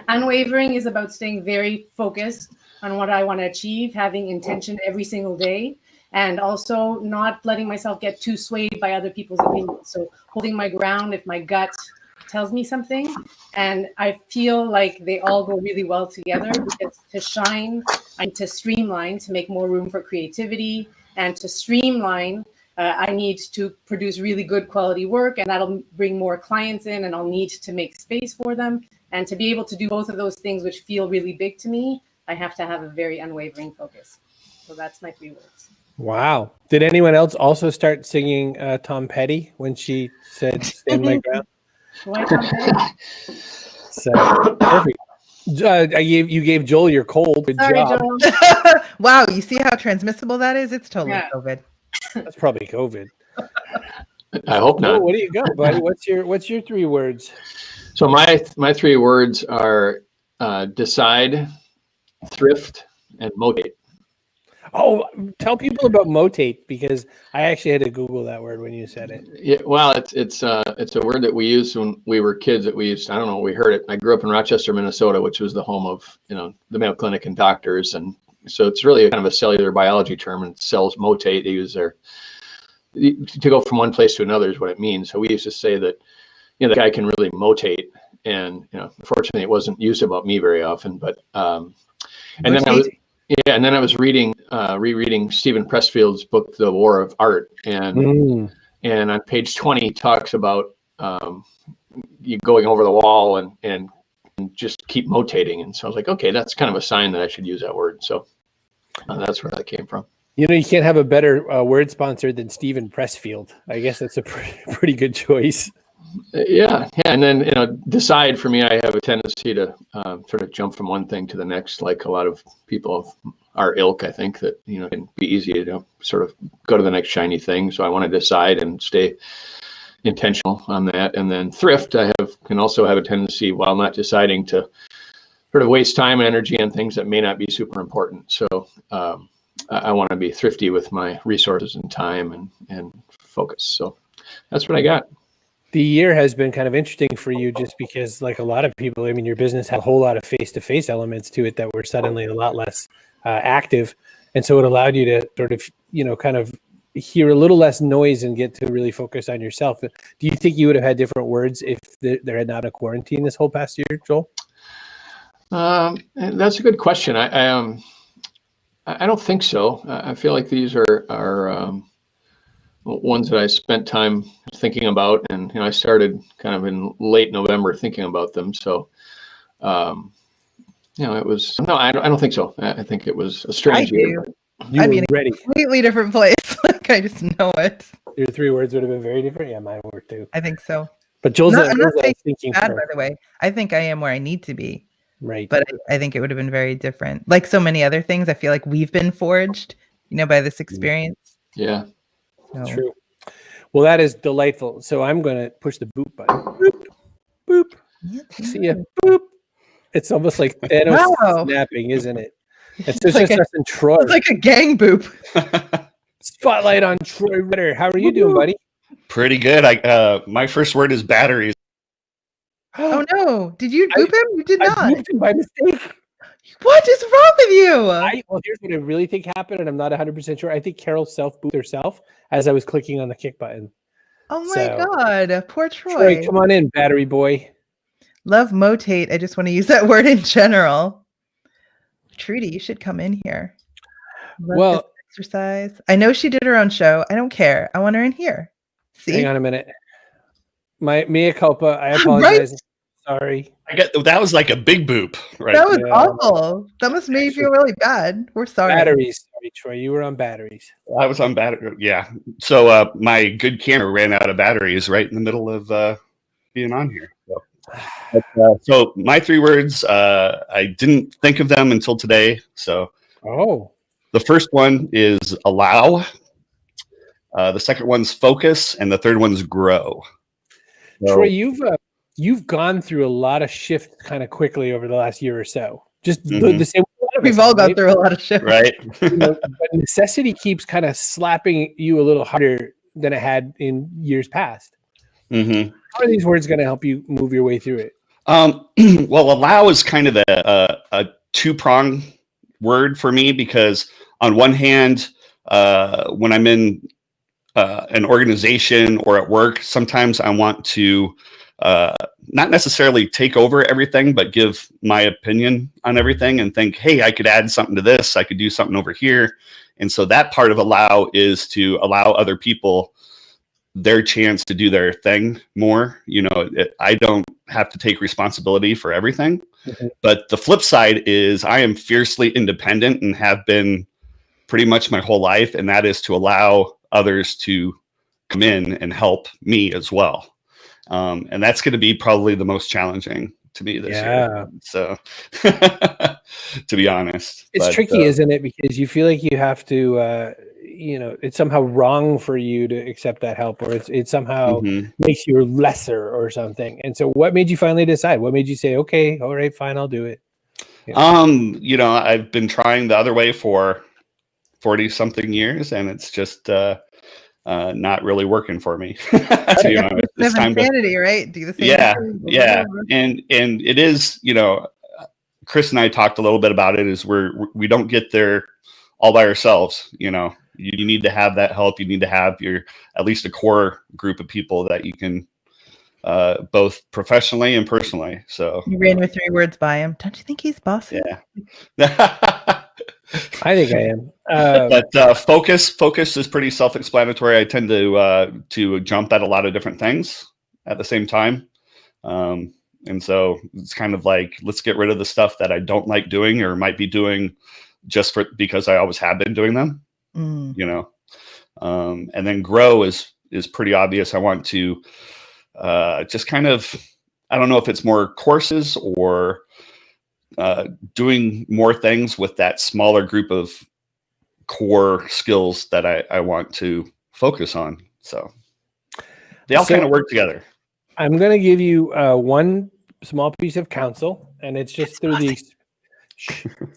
unwavering is about staying very focused on what I want to achieve, having intention every single day, and also not letting myself get too swayed by other people's opinions. So holding my ground if my gut tells me something, and I feel like they all go really well together, because to shine and to streamline, to make more room for creativity, and to streamline, I need to produce really good quality work, and that'll bring more clients in, and I'll need to make space for them. And to be able to do both of those things, which feel really big to me, I have to have a very unwavering focus. So that's my 3 words. Wow. Did anyone else also start singing Tom Petty when she said stand my ground? Why Tom Petty? So perfect. You gave Joel your cold. Good Sorry, job. Joel. Wow, you see how transmissible that is? It's totally Yeah. COVID. That's probably COVID. I hope Joel, not. what do you got, buddy? What's your 3 words? So my 3 words are decide, thrift, and motivate. Oh, tell people about motate, because I actually had to Google that word when you said it. Yeah, well, it's a word that we used when we were kids. That we used. I don't know. We heard it. I grew up in Rochester, Minnesota, which was the home of the Mayo Clinic and doctors, and so it's really kind of a cellular biology term. And cells motate. They use their to go from one place to another is what it means. So we used to say that the guy can really motate, and unfortunately it wasn't used about me very often. But and then I was reading Stephen Pressfield's book, The War of Art, and on page 20 talks about you going over the wall and just keep motating. And so I was like, okay, that's kind of a sign that I should use that word. So that's where that came from. You can't have a better word sponsor than Stephen Pressfield. I guess that's a pretty good choice. Yeah. And then, decide for me, I have a tendency to sort of jump from one thing to the next, like a lot of people of our ilk. I think that, it can be easy to sort of go to the next shiny thing. So I want to decide and stay intentional on that. And then thrift, can also have a tendency, while not deciding, to sort of waste time and energy on things that may not be super important. So I want to be thrifty with my resources and time and focus. So that's what I got. The year has been kind of interesting for you, just because, like a lot of people, I mean, your business had a whole lot of face-to-face elements to it that were suddenly a lot less active. And so it allowed you to sort of, kind of hear a little less noise and get to really focus on yourself. Do you think you would have had different words if there had not a quarantine this whole past year, Joel? That's a good question. I don't think so. I feel like these are ones that I spent time thinking about, and I started kind of in late November thinking about them. So, it was I don't think so. I think it was a strange year. I'd be in a completely different place. Like, I just know it. Your 3 words would have been very different. Yeah, mine were too. I think so. But Joel's I'm not saying thinking bad, by the way. I think I am where I need to be. Right. But I think it would have been very different. Like so many other things, I feel like we've been forged, by this experience. Yeah. That's true. Well, that is delightful. So I'm going to push the boop button. Boop, boop. See ya. Boop. It's almost like Thanos snapping, isn't it? It's just like us and Troy. It's like a gang boop. Spotlight on Troy Ritter. How are you doing, buddy? Pretty good. My first word is batteries. Oh no! Did you boop him? You did not. I booped him by mistake. What is wrong with you? Well, here's what I really think happened, and I'm not 100% sure. I think Carol self-booped herself as I was clicking on the kick button. Oh my God. Poor Troy. Troy, come on in, battery boy. Love motate. I just want to use that word in general. Trudy, you should come in here. Love this exercise. I know she did her own show. I don't care. I want her in here. See? Hang on a minute. My mea culpa. I apologize. Right? Sorry. That was like a big boop, right? That was awful. That must make you feel really bad. We're sorry. Batteries. Sorry, Troy. You were on batteries. I was on battery. Yeah. So my good camera ran out of batteries right in the middle of being on here. So my 3 words, I didn't think of them until today. So the first one is allow. The second one's focus, and the third one's grow. So, Troy, you've gone through a lot of shifts kind of quickly over the last year or so. Just the same way we've all gone through a lot of shifts, right? But necessity keeps kind of slapping you a little harder than it had in years past. Mm-hmm. How are these words going to help you move your way through it? Well, allow is kind of a 2-prong word for me, because on one hand, when I'm in an organization or at work, sometimes I want to not necessarily take over everything, but give my opinion on everything and think, hey, I could add something to this. I could do something over here. And so that part of allow is to allow other people their chance to do their thing more. I don't have to take responsibility for everything. Mm-hmm. But the flip side is I am fiercely independent and have been pretty much my whole life. And that is to allow others to come in and help me as well. And that's going to be probably the most challenging to me this Yeah. year. So, to be honest, It's tricky, isn't it? Because you feel like you have to, it's somehow wrong for you to accept that help, or it somehow makes you lesser or something. And so, what made you finally decide? What made you say, "Okay, all right, fine, I'll do it"? I've been trying the other way for 40 something years, and it's just not really working for me. To be honest, it's time insanity, right? Do the same yeah, thing over yeah, and and it is, Chris and I talked a little bit about it. Is we don't get there all by ourselves. You need to have that help. You need to have at least a core group of people that you can both professionally and personally. So you ran your 3 words by him. Don't you think he's bossy? Yeah. I think I am. But focus is pretty self-explanatory. I tend to jump at a lot of different things at the same time. And so it's kind of like, let's get rid of the stuff that I don't like doing or might be doing just because I always have been doing them, and then grow is pretty obvious. I want to just kind of, I don't know if it's more courses or doing more things with that smaller group of core skills that I want to focus on. So they all kind of work together. I'm going to give you one small piece of counsel, and it's just through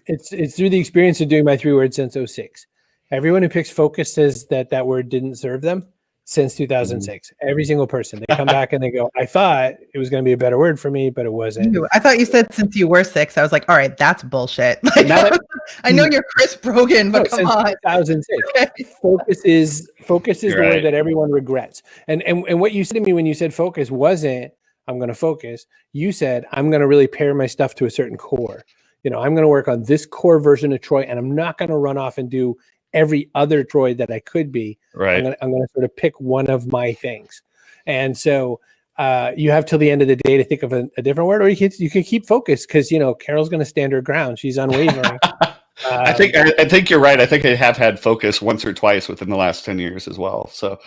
it's through the experience of doing my 3 words since 06. Everyone who picks focus says that word didn't serve them since 2006. Every single person, they come back and they go, I thought it was going to be a better word for me, but it wasn't. I thought you said since you were 6. I was like, all right, that's bullshit. I know you're Chris Brogan, but come on. 2006. Focus is the word that everyone regrets. And what you said to me when you said focus wasn't, I'm going to focus. You said, I'm going to really pair my stuff to a certain core. I'm going to work on this core version of Troy, and I'm not going to run off and do every other Troy that I could be. Right. I'm going to sort of pick one of my things. And so you have till the end of the day to think of a different word, or you can keep focused because, Carol's going to stand her ground. She's unwavering. I think you're right. I think I have had focus once or twice within the last 10 years as well. So,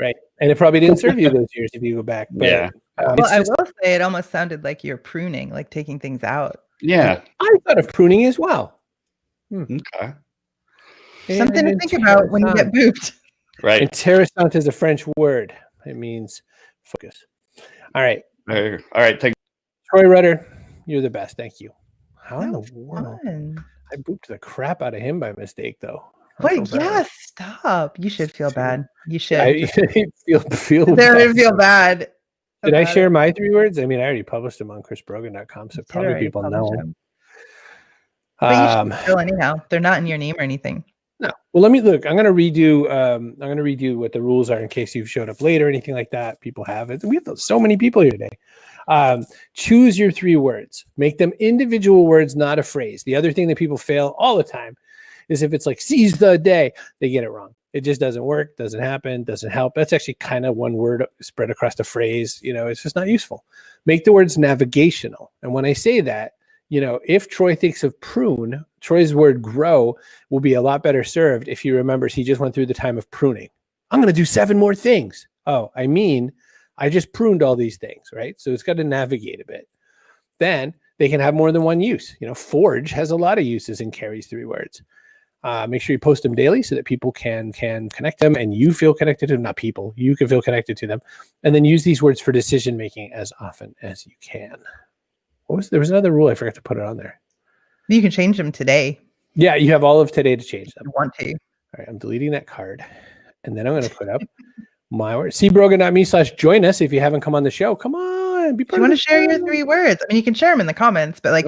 right. And it probably didn't serve you those years if you go back. But, yeah. I will say it almost sounded like you're pruning, like taking things out. Yeah. I thought of pruning as well. Okay. Something to think about when you get booped. Right. Interessant is a French word. It means focus. All right. All right. Thank you. Troy Rudder, you're the best. Thank you. How in the world? Fun. I booped the crap out of him by mistake, though. Wait, stop. You should feel bad. You should. I feel bad. Feel bad. Did I share my 3 words? I mean, I already published them on chrisbrogan.com, so probably people know them. But you should still anyhow. They're not in your name or anything. No. Well, let me look. I'm going to redo what the rules are in case you've showed up late or anything like that. People have it. We have so many people here today. Choose your 3 words. Make them individual words, not a phrase. The other thing that people fail all the time is if it's like seize the day, they get it wrong. It just doesn't work, doesn't happen, doesn't help. That's actually kind of one word spread across the phrase. It's just not useful. Make the words navigational. And when I say that, if Troy thinks of prune, Troy's word grow will be a lot better served if he remembers he just went through the time of pruning. I'm going to do 7 more things. Oh, I just pruned all these things, right? So it's got to navigate a bit. Then they can have more than one use. Forge has a lot of uses in Kerry's 3 words. Make sure you post them daily so that people can connect them and you feel connected to them, not people. You can feel connected to them. And then use these words for decision-making as often as you can. There was another rule. I forgot to put it on there. You can change them today. Yeah, you have all of today to change them. I want to. All right, I'm deleting that card. And then I'm going to put up my word. cbrogan.me/join us if you haven't come on the show. Come on. Be part you want to share your 3 words? I mean, you can share them in the comments, but like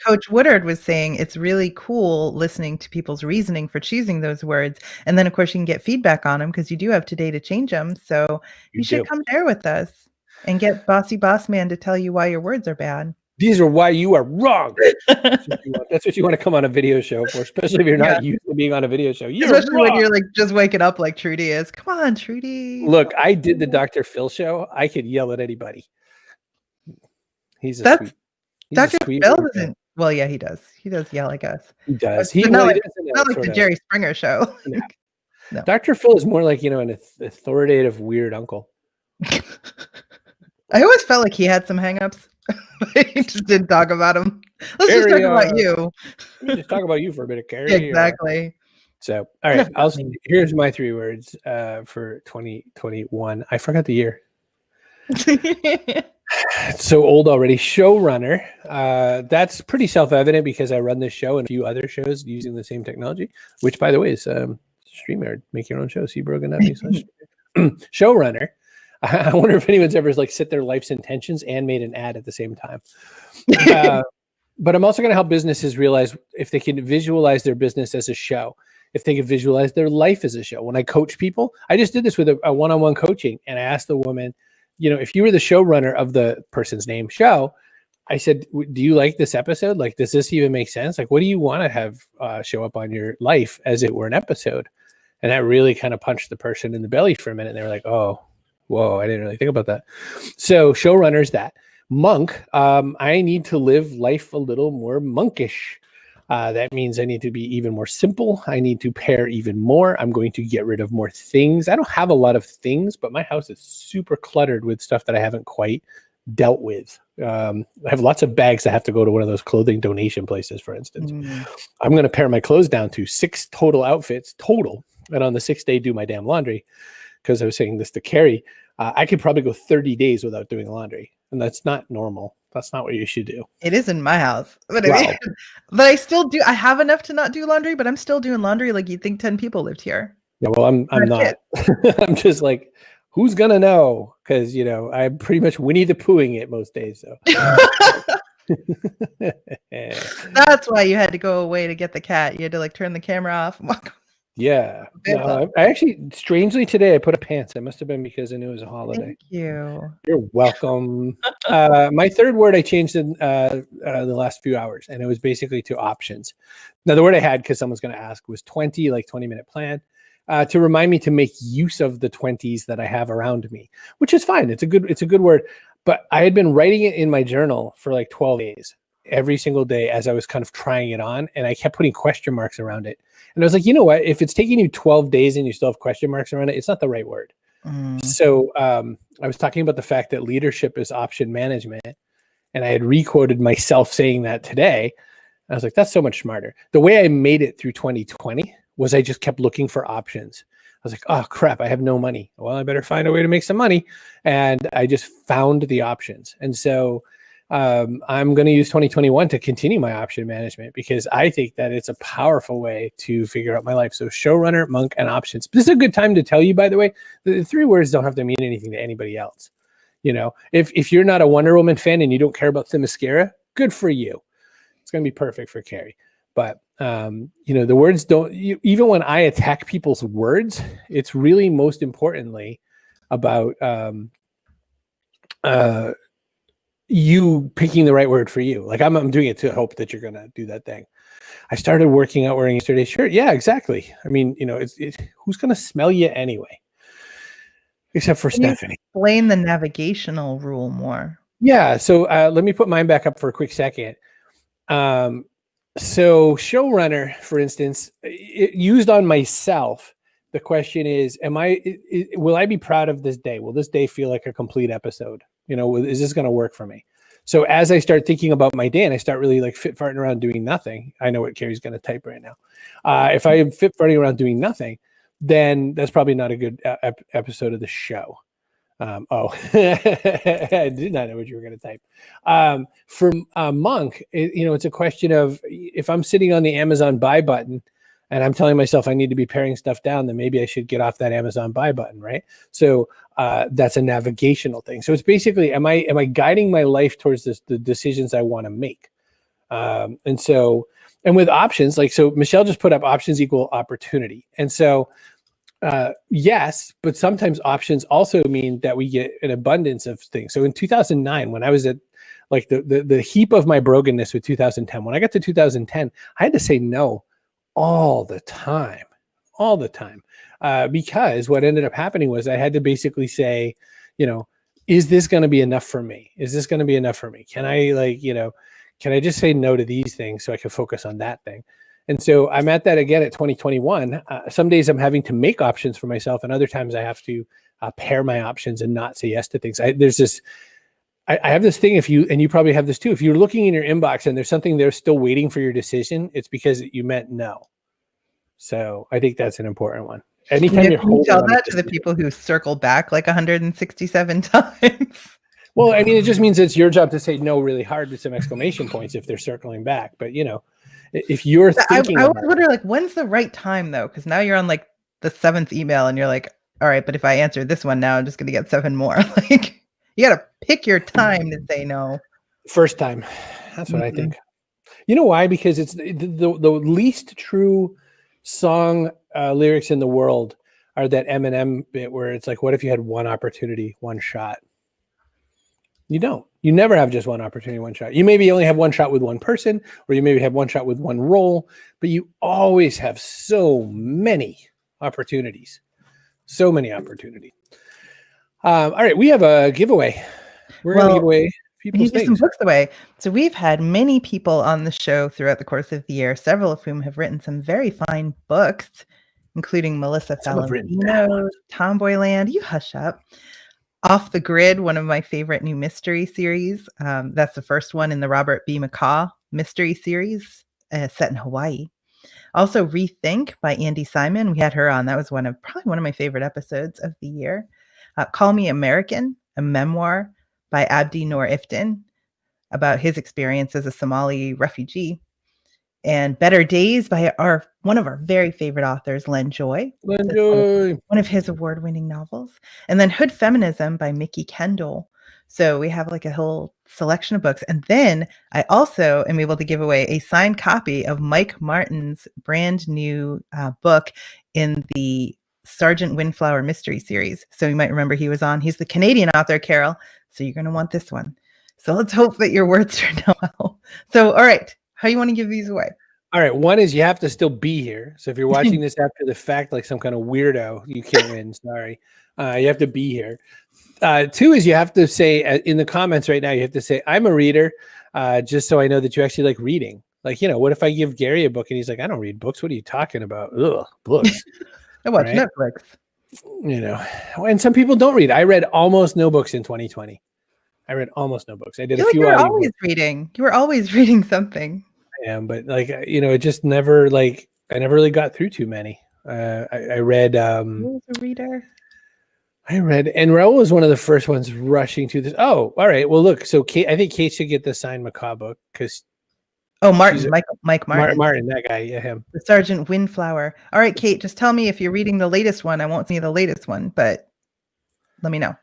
Coach Woodard was saying, it's really cool listening to people's reasoning for choosing those words. And then, of course, you can get feedback on them because you do have today to change them. So you should come share with us and get Bossy Boss Man to tell you why your words are bad. These are why you are wrong. That's what you want to come on a video show for, especially if you're not used to being on a video show. Especially when you're like just waking up like Trudy is. Come on, Trudy. Look, I did the Dr. Phil show. I could yell at anybody. Dr. Phil doesn't. Well, yeah, he does. He does yell, I guess. He does. But not like the Jerry Springer show. No. Dr. Phil is more like, an authoritative weird uncle. I always felt like he had some hangups. We just didn't talk about him. Let's just Kerry, talk about you. we just talk about you for a minute, Kerry. Exactly. So, all right, here's my 3 words for 2021. I forgot the year. It's so old already. Showrunner. That's pretty self-evident because I run this show and a few other shows using the same technology, which, by the way, is StreamYard. Make your own show. Showrunner. I wonder if anyone's ever like set their life's intentions and made an ad at the same time. But I'm also going to help businesses realize if they can visualize their business as a show, if they can visualize their life as a show. When I coach people, I just did this with a one-on-one coaching, and I asked the woman, if you were the showrunner of the person's name show, I said, do you like this episode? Like, does this even make sense? Like, what do you want to have show up on your life as it were an episode? And that really kind of punched the person in the belly for a minute. And they were like, oh, whoa, I didn't really think about that. So showrunner's that. Monk, I need to live life a little more monkish. That means I need to be even more simple. I need to pair even more. I'm going to get rid of more things. I don't have a lot of things, but my house is super cluttered with stuff that I haven't quite dealt with. I have lots of bags that have to go to one of those clothing donation places, for instance. I'm going to pare my clothes down to 6 total outfits total. And on the 6th day, do my damn laundry. Because I was saying this to Kerry, I could probably go 30 days without doing laundry. And that's not normal. That's not what you should do. It is in my house. But, Wow. I mean, but I still do. I have enough to not do laundry, but I'm still doing laundry like you'd think 10 people lived here. Yeah, well, I'm not. I'm just like, who's going to know? Because, I'm pretty much Winnie the Poohing it most days. So. That's why you had to go away to get the cat. You had to like turn the camera off. Yeah. No, I actually, strangely today, I put a pants. It must have been because I knew it was a holiday. Thank you. You're welcome. My 3rd word I changed in the last few hours, and it was basically to options. Now, the word I had, because someone's going to ask, was 20, like 20-minute plan, to remind me to make use of the 20s that I have around me, which is fine. It's a good word. But I had been writing it in my journal for like 12 days, every single day as I was kind of trying it on, and I kept putting question marks around it. And I was like, you know what? If it's taking you 12 days and you still have question marks around it, it's not the right word. So I was talking about the fact that leadership is option management, and I had re-quoted myself saying that today. I was like, that's so much smarter. The way I made it through 2020 was I just kept looking for options. I was like, oh, crap, I have no money. Well, I better find a way to make some money. And I just found the options. And so I'm going to use 2021 to continue my option management because I think that it's a powerful way to figure out my life. So showrunner, monk, and options. This is a good time to tell you, by the way, the 3 words don't have to mean anything to anybody else. If you're not a Wonder Woman fan and you don't care about Themyscira, good for you. It's going to be perfect for Kerry. But, the words don't, even when I attack people's words, it's really most importantly about you picking the right word for you. Like I'm doing it to hope that you're going to do that thing. I started working out wearing yesterday's shirt. Yeah, exactly. I mean, who's going to smell you anyway? Except for Stephanie. Explain the navigational rule more. Yeah. So let me put mine back up for a quick second. So showrunner, for instance, used on myself. The question is, will I be proud of this day? Will this day feel like a complete episode? Is this going to work for me? So as I start thinking about my day and I start really like farting around doing nothing, I know what Kerry's going to type right now. If I am farting around doing nothing, then that's probably not a good episode of the show. I did not know what you were going to type. For Monk, it's a question of if I'm sitting on the Amazon buy button and I'm telling myself I need to be paring stuff down, then maybe I should get off that Amazon buy button, right? So that's a navigational thing. So it's basically, am I guiding my life towards the decisions I want to make? And with options, so Michelle just put up options equal opportunity. And so yes, but sometimes options also mean that we get an abundance of things. So in 2009, when I was at like the heap of my brokenness with 2010, when I got to 2010, I had to say no all the time, because what ended up happening was I had to basically say, is this going to be enough for me? Can I just say no to these things so I can focus on that thing? And so I'm at that again at 2021. Some days I'm having to make options for myself, and other times I have to pair my options and not say yes to things. There's this I have this thing, and you probably have this too. If you're looking in your inbox and there's something there still waiting for your decision, it's because you meant no. So I think that's an important one. Anytime you're Can you holding tell on a that to the decision. people who circle back like 167 times? Well, I mean, it just means it's your job to say no really hard with some exclamation points if they're circling back. But if you're thinking, I always wonder, like, when's the right time though? Because now you're on like the 7th email, and you're like, all right, but if I answer this one now, I'm just going to get 7 more. Like, you got to pick your time to say no. first time. That's what I think. You know why? Because it's the least true song lyrics in the world are that Eminem bit where it's like, what if you had one opportunity, one shot? You don't. You never have just one opportunity, one shot. You maybe only have one shot with one person, or you maybe have one shot with one role, but you always have so many opportunities. So many opportunities. All right, we have a giveaway. We're going to give away people's give some books away. So we've had many people on the show throughout the course of the year, several of whom have written some very fine books, including Melissa Fallavino, Tomboyland. You hush up. Off the Grid, one of my favorite new mystery series. That's the first one in the Robert B. McCaw mystery series set in Hawaii. Also, Rethink by Andy Simon. We had her on. That was probably one of my favorite episodes of the year. Call Me American, a memoir by Abdi Noor Iftin about his experience as a Somali refugee. And Better Days by one of our very favorite authors, Len Joy. One of his award-winning novels. And then Hood Feminism by Mickey Kendall. So we have like a whole selection of books. And then I also am able to give away a signed copy of Mike Martin's brand new book in the Sergeant Windflower mystery series. So you might remember he's the Canadian author, Carol. So you're going to want this one. So let's hope that your words turn out well. So, all right. How do you want to give these away? All right. One is you have to still be here. So if you're watching this after the fact, like some kind of weirdo, you can't win. Sorry. You have to be here. 2 is you have to say in the comments right now, you have to say, I'm a reader, just so I know that you actually like reading. Like, what if I give Gary a book and he's like, I don't read books. What are you talking about? Ugh, books. I watch Netflix. And some people don't read. I read almost no books in 2020. I read almost no books. I did a few. You were always reading. You were always reading something. I am, but it just never I never really got through too many. I read. Who was a reader? I read, and Raul was one of the first ones rushing to this. Oh, all right. Well, look. So I think Kate should get the signed Macaw book because. Oh, Martin, Mike Martin. Martin, that guy, yeah, him. The Sergeant Windflower. All right, Kate, just tell me if you're reading the latest one. I won't see the latest one, but let me know.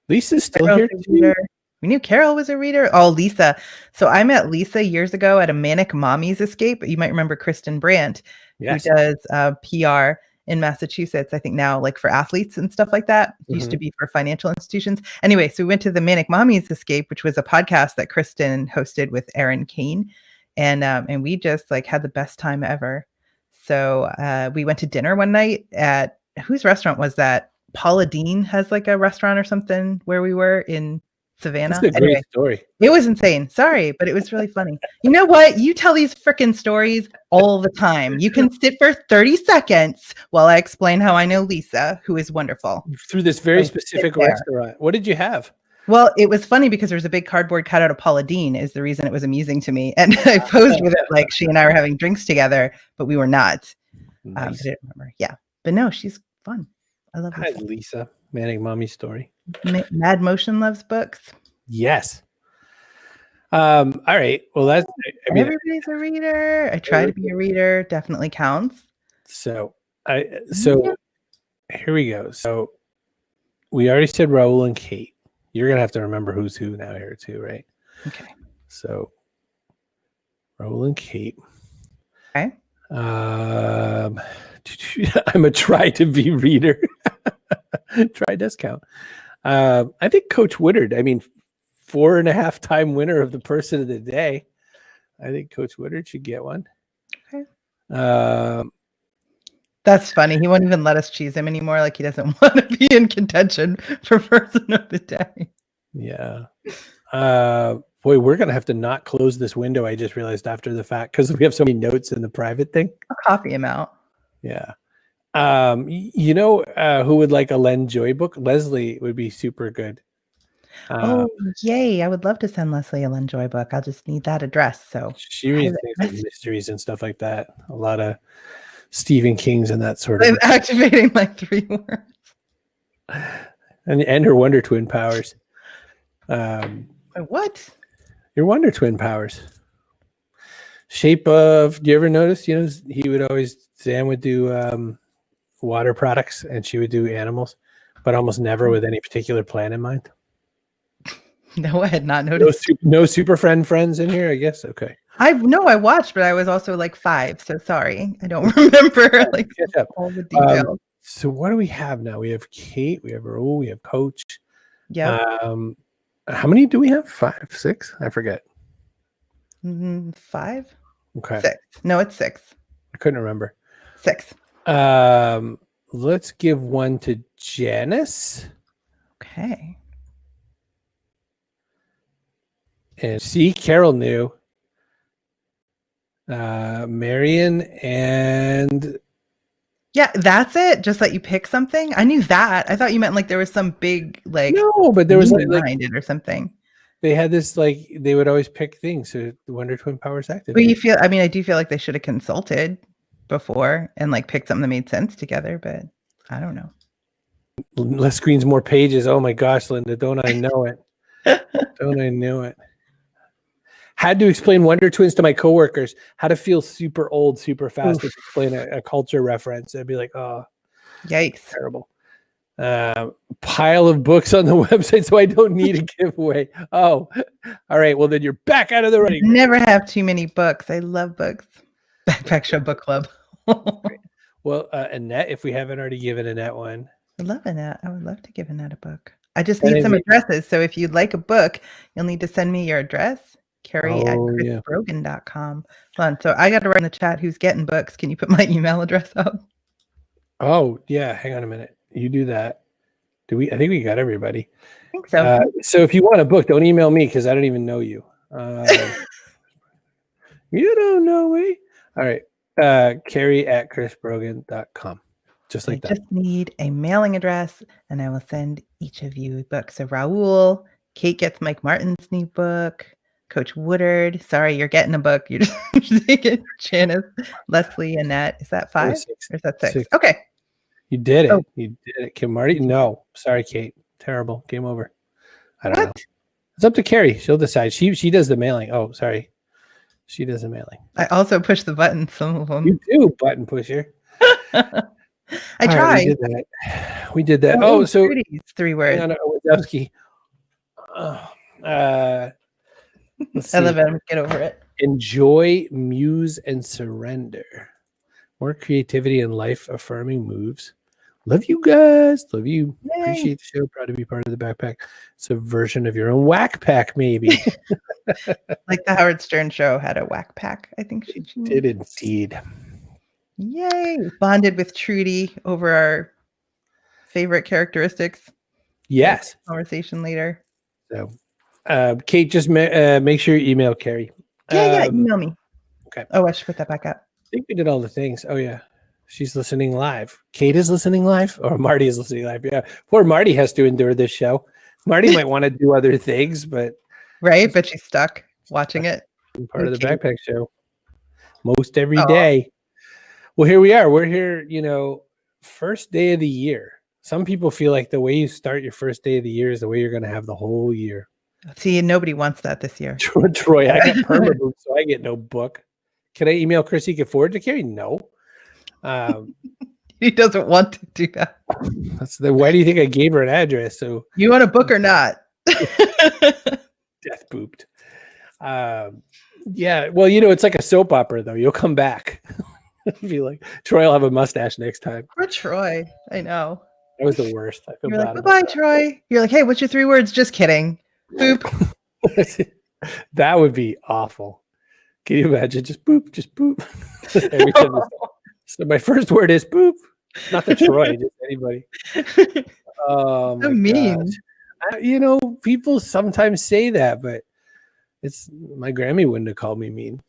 Lisa's still here too. We knew Carol was a reader. Oh, Lisa. So I met Lisa years ago at a Manic Mommies Escape. You might remember Kristen Brandt, who does PR in Massachusetts, I think now, like for athletes and stuff like that. Used to be for financial institutions. Anyway, so we went to the Manic Mommies Escape, which was a podcast that Kristen hosted with Erin Kane. And we just had the best time ever. So we went to dinner one night at, whose restaurant was that? Paula Deen has a restaurant or something where we were in Savannah. That's a great story. It was insane. Sorry, but it was really funny. You know what? You tell these freaking stories all the time. You can sit for 30 seconds while I explain how I know Lisa, who is wonderful. Through this very specific restaurant. What did you have? Well, it was funny because there was a big cardboard cutout of Paula Deen is the reason it was amusing to me. And I posed with it like she and I were having drinks together, but we were not. I didn't remember. Yeah. But no, she's fun. I love Lisa. Hi, Lisa. Manic Mommy story. Mad Motion loves books. Yes. All right. Well, that's everybody's a reader. I try to be a reader. Definitely counts. So here we go. So we already said Raul and Kate. You're gonna have to remember who's who now here too, right? Okay. So Raul and Kate. Okay. I'm a try to be reader. Try does count. I think Coach Woodard, 4.5-time winner of the person of the day. I think Coach Woodard should get one. Okay. That's funny. He won't even let us choose him anymore. Like he doesn't want to be in contention for person of the day. Yeah. Boy, we're going to have to not close this window. I just realized after the fact, because we have so many notes in the private thing. I'll copy him out. Yeah. Who would like a Len Joy book? Leslie would be super good. Uh, Oh, yay. I would love to send Leslie a Lenjoy book. I'll just need that address. So she reads private things like message. mysteries and stuff like that. A lot of Stephen King's and that sort of. I'm activating my 3 words. And her Wonder Twin powers. What? Your Wonder Twin powers. Shape of. Do you ever notice? You know, he would always. Sam would do water products, and she would do animals, but almost never with any particular plan in mind. No, I had not noticed. No super friends in here, I guess. Okay. I watched, but I was also like 5, so sorry. I don't remember like Catch up. all the details. So what do we have now? We have Kate, we have Raul, we have Coach. Yeah. How many do we have? 5, 6? I forget. 5? Okay. 6. No, it's 6. I couldn't remember. 6. Let's give one to Janice. Okay. And see, Carol knew. Marion and Yeah, that's it. Just let you pick something. I knew that. I thought you meant like there was some big like no, but there was meaning like behind it or something. they had this like they would always pick things. So the Wonder Twin powers active. But you feel, I mean, I do feel like they should have consulted before and like picked something that made sense together, but I don't know. Less screens, more pages. Oh my gosh, Linda, don't I know it? Don't I know it? Had to explain Wonder Twins to my coworkers. How to feel super old, super fast to explain a culture reference. I'd be like, oh, yikes, terrible. Pile of books on the website, so I don't need a giveaway. Oh, all right. Well, then you're back out of the running. Never have too many books. I love books. Backpack Show Book Club. Well, Annette, if we haven't already given Annette one. I love Annette. I would love to give Annette a book. I just need some addresses. So if you'd like a book, you'll need to send me your address. Kerry at chrisbrogan.com. Hold on. So I got to write in the chat who's getting books. Can you put my email address up? Oh, yeah. Hang on a minute. You do that. Do we? I think we got everybody. I think so. So if you want a book, don't email me because I don't even know you. You don't know me. All right. Kerry at chrisbrogan.com. Just like that. I just need a mailing address and I will send each of you a book. So Raul, Kate gets Mike Martin's new book. Coach Woodard, sorry, you're getting a book. You just take it. Janice, Leslie, Annette. Is that 5 or is that 6? Okay. You did it. Oh. You did it. Kim Marty? No. Sorry, Kate. Terrible. Game over. I don't know. It's up to Kerry. She'll decide. She does the mailing. Oh, sorry. She does the mailing. I also push the buttons, some of them. You do, button pusher. I tried. Right, we did that. Oh, so 3 words. Let's I love it. Get over it. Enjoy, muse, and surrender. More creativity and life-affirming moves. Love you guys. Love you. Yay. Appreciate the show. Proud to be part of the backpack. It's a version of your own whack pack, maybe. Like the Howard Stern show had a whack pack. I think she did indeed. Yay. Bonded with Trudy over our favorite characteristics. Yes. Conversation later. So, Kate, just make sure you email Kerry. Yeah, email me. Okay. Oh, I should put that back up. I think we did all the things. Oh, yeah. She's listening live. Kate is listening live, or Marty is listening live. Yeah. Poor Marty has to endure this show. Marty might want to do other things, but. Right. But she's stuck watching it. Part of the backpack show. Most every day. Well, here we are. We're here, first day of the year. Some people feel like the way you start your first day of the year is the way you're going to have the whole year. See, nobody wants that this year. Troy, I got perma so I get no book. Can I email Chris he can forward to Kerry? No. He doesn't want to do that. Why do you think I gave her an address? So you want a book or not? Death pooped. Yeah. Well, it's like a soap opera though. You'll come back. Be like Troy will have a mustache next time. Poor Troy. I know. That was the worst. I feel You're like, bye-bye, Troy. You're like, hey, what's your 3 words? Just kidding. Boop. That would be awful. Can you imagine? Just boop, just boop. Every time so my first word is boop. Not the Troy, just anybody. Oh, so mean. People sometimes say that, but it's my Grammy wouldn't have called me mean.